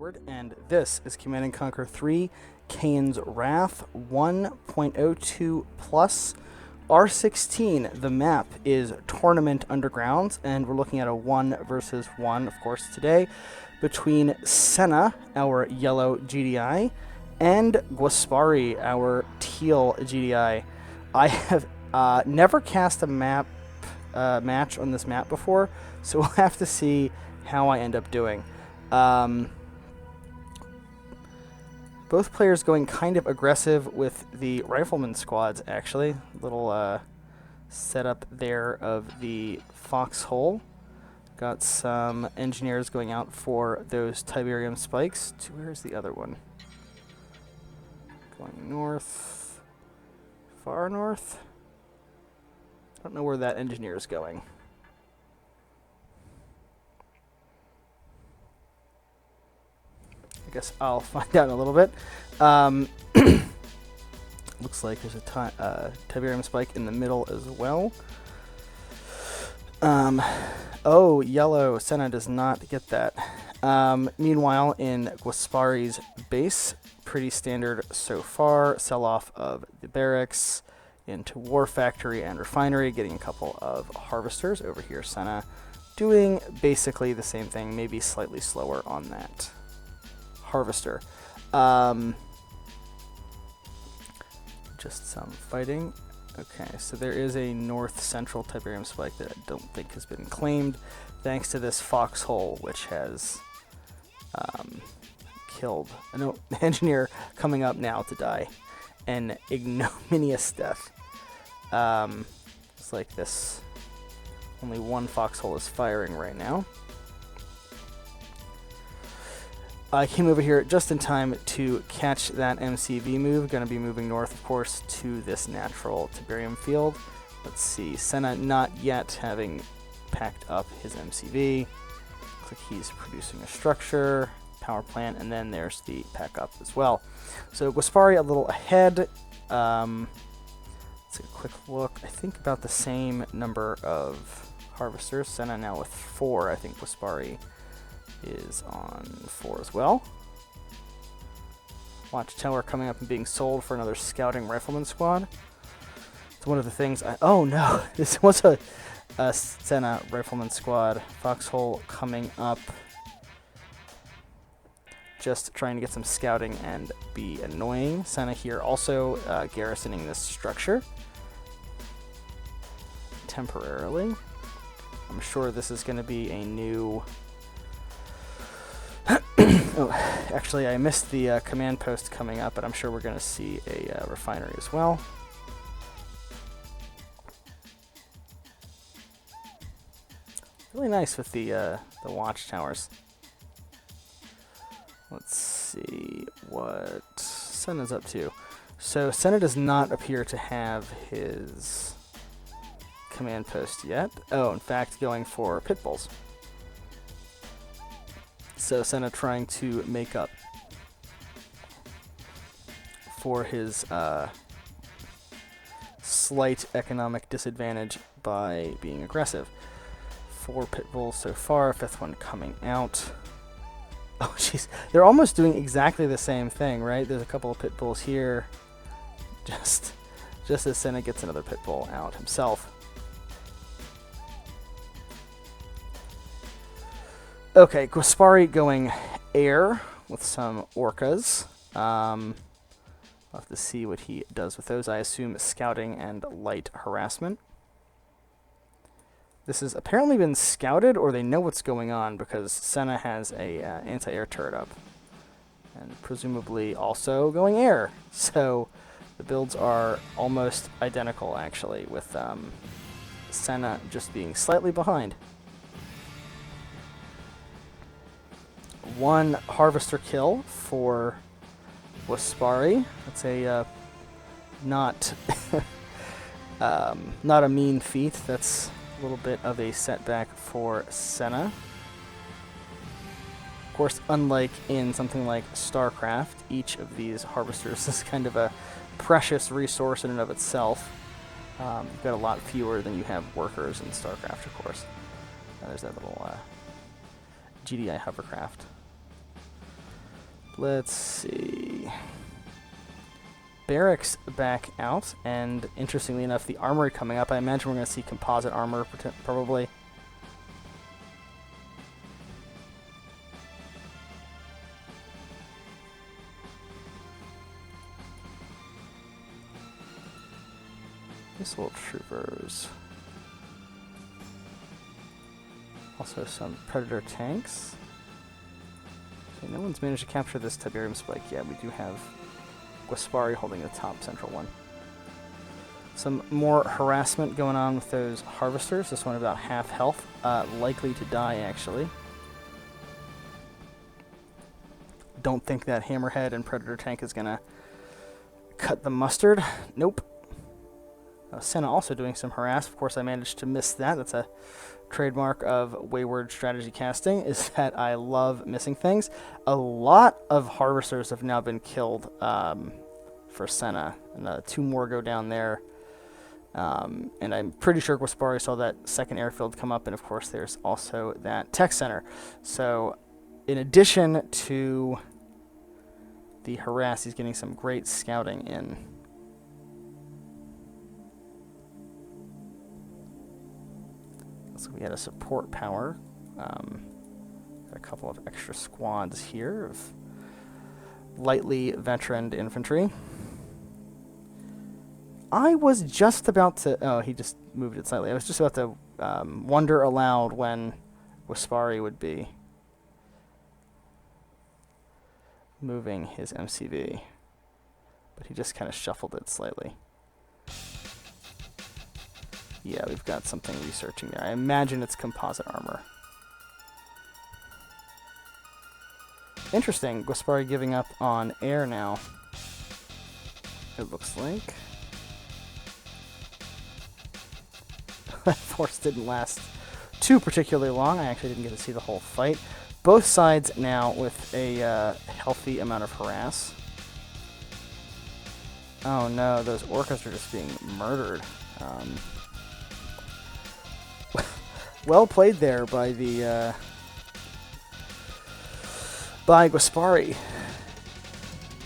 And this is Command & Conquer 3, Kane's Wrath 1.02 plus R16. The map is Tournament Undergrounds, and we're looking at a 1 versus 1, of course, today, between Senna, our yellow GDI, and GwaspaRi, our teal GDI. I have never cast a match on this map before, so we'll have to see how I end up doing. Both players going kind of aggressive with the rifleman squads, actually. Little setup there of the foxhole. Got some engineers going out for those Tiberium spikes. Where's the other one? Going north. Far north? I don't know where that engineer is going. I guess I'll find out in a little bit. Looks like there's a Tiberium spike in the middle as well. Oh, yellow. Senna does not get that. Meanwhile, in GwaspaRi's base, pretty standard so far. Sell-off of the barracks into War Factory and Refinery, getting a couple of harvesters. Over here, Senna doing basically the same thing, maybe slightly slower on that harvester. Just some fighting. Okay, so there is a north central Tiberium spike that I don't think has been claimed, thanks to this foxhole, which has killed an engineer coming up now to die. An ignominious death. It's like this. Only one foxhole is firing right now. I came over here just in time to catch that MCV move. Going to be moving north, of course, to this natural Tiberium field. Let's see. Senna not yet having packed up his MCV. Looks like he's producing a structure, power plant, and then there's the pack up as well. So GwaspaRi a little ahead. Let's take a quick look. I think about the same number of harvesters. Senna now with 4. I think GwaspaRi is on 4 as well. Watchtower coming up and being sold for another scouting rifleman squad. It's one of the things oh no, this was a Senna rifleman squad. Foxhole coming up. Just trying to get some scouting and be annoying. Senna here also garrisoning this structure temporarily. I'm sure this is going to be a new... Oh, actually, I missed the command post coming up, but I'm sure we're going to see a refinery as well. Really nice with the watchtowers. Let's see what Senna's up to. So Senna does not appear to have his command post yet. Oh, in fact, going for pit bulls. So Senna trying to make up for his slight economic disadvantage by being aggressive. 4 pit bulls so far, 5th one coming out. Oh, jeez. They're almost doing exactly the same thing, right? There's a couple of pit bulls here. Just as Senna gets another pit bull out himself. Okay, GwaspaRi going air with some orcas. I'll have to see what he does with those. I assume scouting and light harassment. This has apparently been scouted, or they know what's going on, because Senna has a anti-air turret up. And presumably also going air. So the builds are almost identical, actually, with Senna just being slightly behind. 1 harvester kill for GwaspaRi. That's a not not a mean feat. That's a little bit of a setback for Senna. Of course, unlike in something like StarCraft, each of these harvesters is kind of a precious resource in and of itself. You've got a lot fewer than you have workers in StarCraft, of course. There's that little GDI hovercraft. Let's see. Barracks back out, and interestingly enough, the armory coming up. I imagine we're going to see composite armor, probably. Missile troopers. Also some Predator tanks. So no one's managed to capture this Tiberium spike yet. We do have GwaspaRi holding the top central one. Some more harassment going on with those harvesters. This one about half health. Likely to die, actually. Don't think that Hammerhead and Predator tank is going to cut the mustard. Nope. Senna also doing some harass. Of course, I managed to miss that. That's a trademark of wayward strategy casting, is that I love missing things. A lot of harvesters have now been killed for Senna, and 2 more go down there. And I'm pretty sure GwaspaRi saw that second airfield come up, and of course there's also that tech center. So in addition to the harass, he's getting some great scouting in. So we had a support power. Got a couple of extra squads here of lightly veteraned infantry. I was just about to... Oh, he just moved it slightly. I was just about to wonder aloud when GwaspaRi would be moving his MCV. But he just kind of shuffled it slightly. Yeah, we've got something researching there. I imagine it's composite armor. Interesting. GwaspaRi giving up on air now. It looks like. That force didn't last too particularly long. I actually didn't get to see the whole fight. Both sides now with a healthy amount of harass. Oh no, those orcas are just being murdered. Well played there by the by GwaspaRi,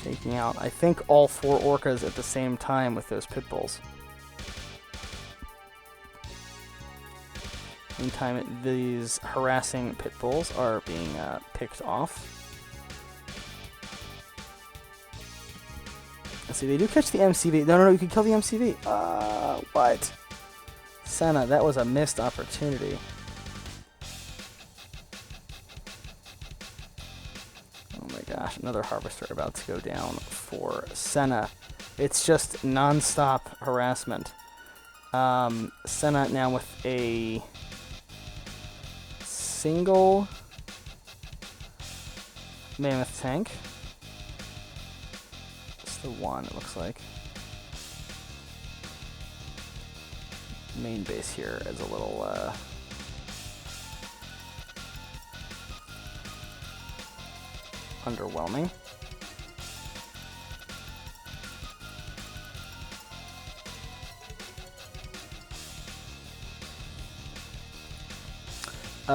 taking out I think all 4 orcas at the same time with those pit bulls. Meantime, these harassing pit bulls are being picked off. Let's see, they do catch the MCV. No, you can kill the MCV. What? Senna, that was a missed opportunity. Oh my gosh, another harvester about to go down for Senna. It's just non-stop harassment. Senna now with a single Mammoth tank. Just the one, it looks like. Main base here is a little underwhelming.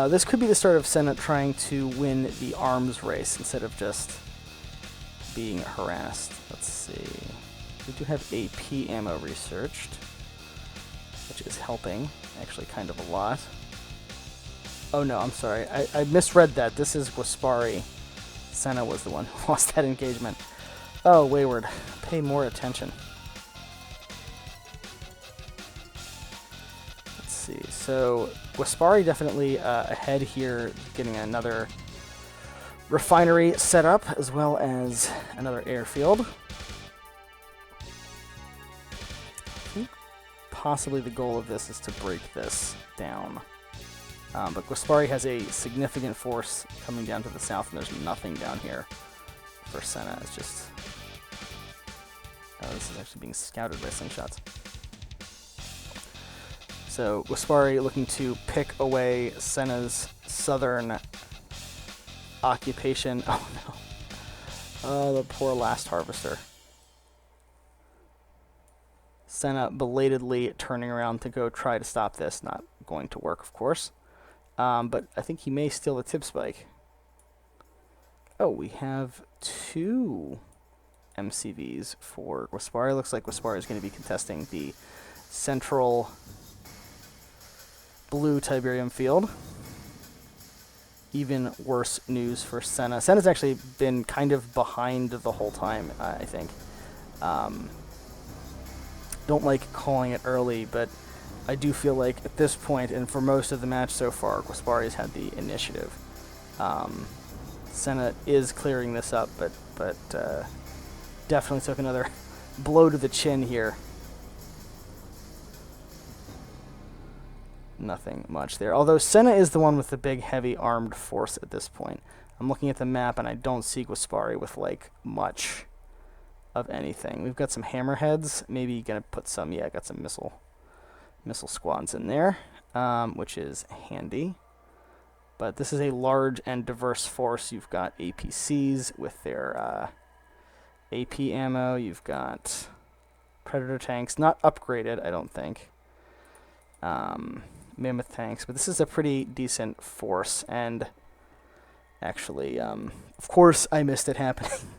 This could be the start of Senna trying to win the arms race instead of just being harassed. Let's see. We do have AP ammo researched, which is helping, actually kind of a lot. Oh no, I'm sorry. I misread that. This is GwaspaRi. Senna was the one who lost that engagement. Oh, wayward. Pay more attention. Let's see. So GwaspaRi definitely ahead here, getting another refinery set up, as well as another airfield. I think possibly the goal of this is to break this down. But GwaspaRi has a significant force coming down to the south, and there's nothing down here for Senna. It's just... Oh, this is actually being scouted by slingshots. So GwaspaRi looking to pick away Senna's southern occupation. Oh no. Oh, the poor last harvester. Senna belatedly turning around to go try to stop this. Not going to work, of course. But I think he may steal the tip spike. Oh, we have 2 MCVs for GwaspaRi. Looks like GwaspaRi is going to be contesting the central blue Tiberium field. Even worse news for Senna. Senna's actually been kind of behind the whole time, I think. Don't like calling it early, but I do feel like at this point, and for most of the match so far, GwaspaRi's had the initiative. Senna is clearing this up, but definitely took another blow to the chin here. Nothing much there. Although Senna is the one with the big, heavy armed force at this point. I'm looking at the map, and I don't see GwaspaRi with, like, much of anything. We've got some hammerheads. Maybe gonna put some, yeah, got some missile squads in there, which is handy. But this is a large and diverse force. You've got APCs with their AP ammo. You've got Predator tanks, not upgraded, I don't think. Mammoth tanks, but this is a pretty decent force, and actually, of course, I missed it happening.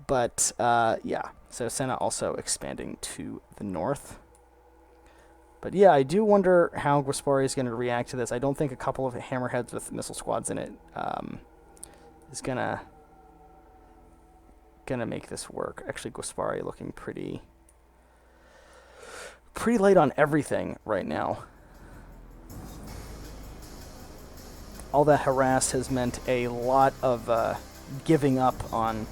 But, yeah, so Senna also expanding to the north. But yeah, I do wonder how GwaspaRi is going to react to this. I don't think a couple of hammerheads with missile squads in it is gonna make this work. Actually, GwaspaRi looking pretty light on everything right now. All that harass has meant a lot of giving up on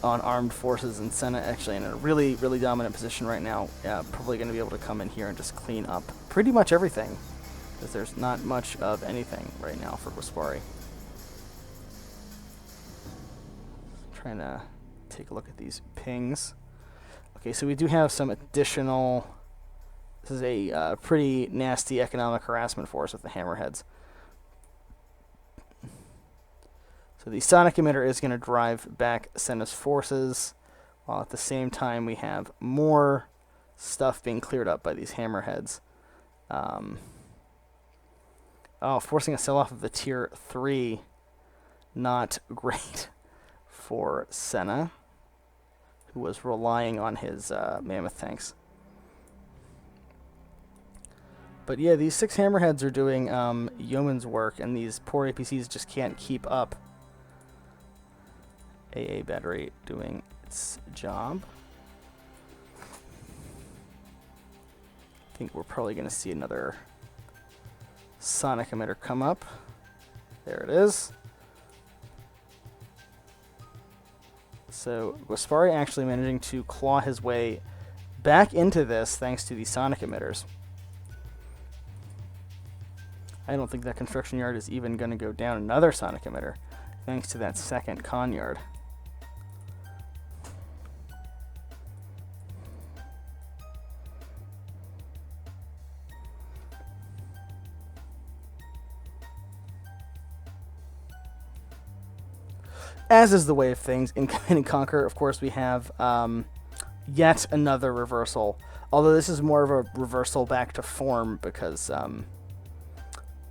armed forces, and Senna actually in a really, really dominant position right now. Probably going to be able to come in here and just clean up pretty much everything, because there's not much of anything right now for GwaspaRi. Trying to take a look at these pings. Okay, so we do have some additional... This is a pretty nasty economic harassment force with the hammerheads. So the sonic emitter is going to drive back Senna's forces, while at the same time we have more stuff being cleared up by these hammerheads. Forcing a sell-off of the tier 3. Not great for Senna, who was relying on his Mammoth tanks. But yeah, these 6 hammerheads are doing yeoman's work, and these poor APCs just can't keep up. AA battery doing its job. I think we're probably going to see another sonic emitter come up. There it is. So GwaspaRi actually managing to claw his way back into this thanks to the sonic emitters. I don't think that construction yard is even going to go down. Another sonic emitter thanks to that second con yard. As is the way of things in Command & Conquer, of course, we have yet another reversal. Although this is more of a reversal back to form, because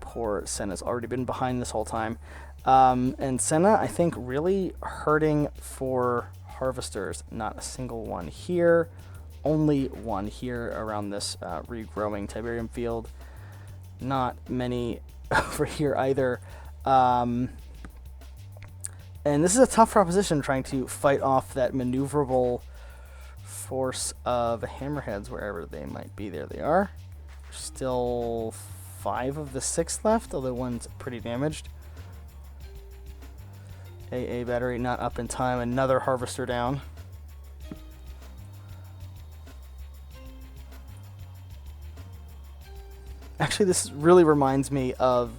poor Senna's already been behind this whole time. And Senna, I think, really hurting for harvesters. Not a single one here. Only one here around this regrowing Tiberium field. Not many over here either. And this is a tough proposition, trying to fight off that maneuverable force of hammerheads wherever they might be. There they are. Still 5 of the 6 left, although one's pretty damaged. AA battery not up in time. Another harvester down. Actually, this really reminds me of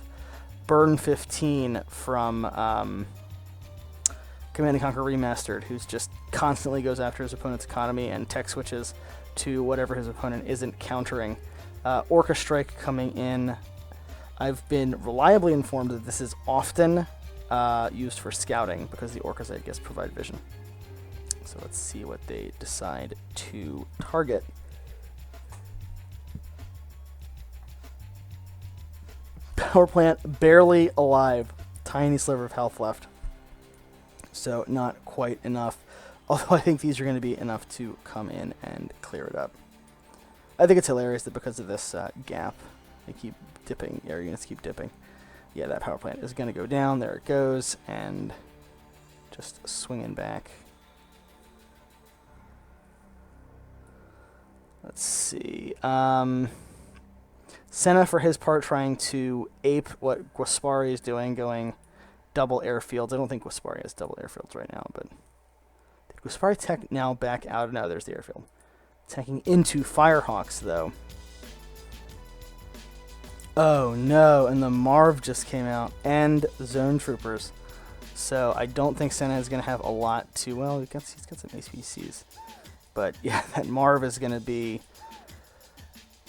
Burn 15 from Command & Conquer Remastered, who's just constantly goes after his opponent's economy and tech switches to whatever his opponent isn't countering. Orca Strike coming in. I've been reliably informed that this is often used for scouting, because the Orcas, I guess, provide vision. So let's see what they decide to target. Power plant barely alive. tiny sliver of health left. So not quite enough. Although I think these are going to be enough to come in and clear it up. I think it's hilarious that because of this gap, they keep dipping. Air units keep dipping. Yeah, that power plant is going to go down. There it goes. And just swinging back. Let's see. Senna, for his part, trying to ape what GwaspaRi is doing, going double airfields. I don't think GwaspaRi has double airfields right now, but did GwaspaRi tech now back out? No, there's the airfield. Teching into Firehawks, though. Oh, no, and the Marv just came out, and Zone Troopers. So I don't think Senna is going to have a lot to... Well, he's got some APCs. But, yeah, that Marv is going to be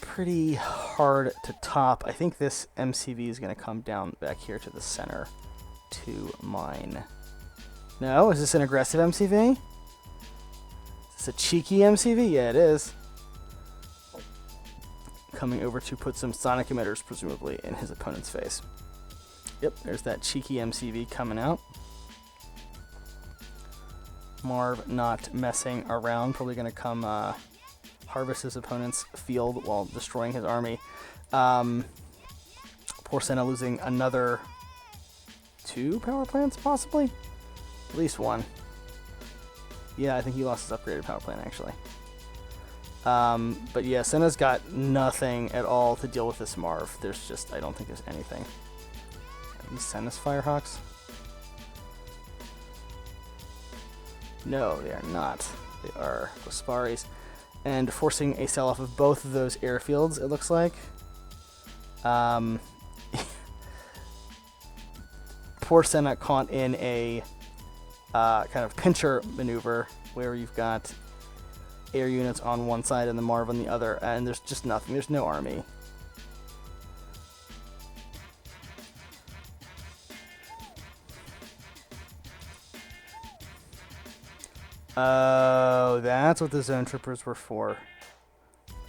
pretty hard to top. I think this MCV is going to come down back here to the center to mine. No? Is this an aggressive MCV? Is this a cheeky MCV? Yeah, it is. Coming over to put some sonic emitters, presumably, in his opponent's face. Yep, there's that cheeky MCV coming out. Marv not messing around, probably going to come harvest his opponent's field while destroying his army. Poor Senna losing another 2 power plants, possibly? At least 1. Yeah, I think he lost his upgraded power plant, actually. But yeah, Senna's got nothing at all to deal with this Marv. There's just, I don't think there's anything. Are these Senna's Firehawks? No, they are not. They are GwaspaRi's. And forcing a sell-off of both of those airfields, it looks like. Poor Senna caught in a kind of pincher maneuver where you've got air units on one side and the Marv on the other, and there's just nothing. There's no army. Oh, that's what the Zone Troopers were for.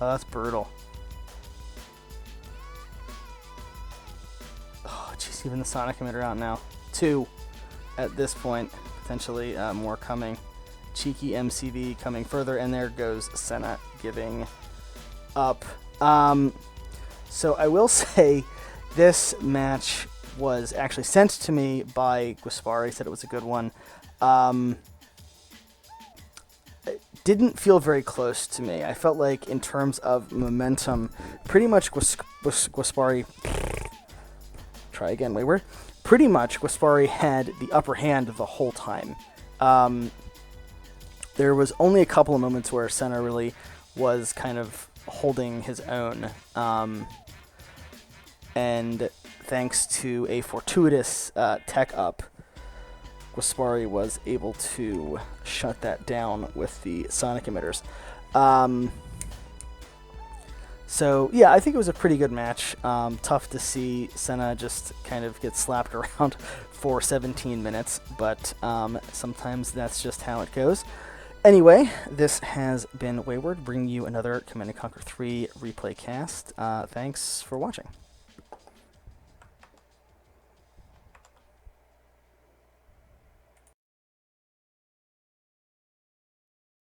Oh, that's brutal. Oh, jeez, even the Sonic Emitter out now. 2 at this point. Potentially more coming. Cheeky MCV coming further, and there goes Senna giving up. So I will say this match was actually sent to me by GwaspaRi, said it was a good one. It didn't feel very close to me. I felt like in terms of momentum, pretty much GwaspaRi... Try again, Wayward. Pretty much GwaspaRi had the upper hand the whole time. There was only a couple of moments where Senna really was kind of holding his own. And thanks to a fortuitous tech up, GwaspaRi was able to shut that down with the sonic emitters. So, yeah, I think it was a pretty good match. Tough to see Senna just kind of get slapped around for 17 minutes, but sometimes that's just how it goes. Anyway, this has been Wayward, bringing you another Command & Conquer 3 replay cast. Thanks for watching.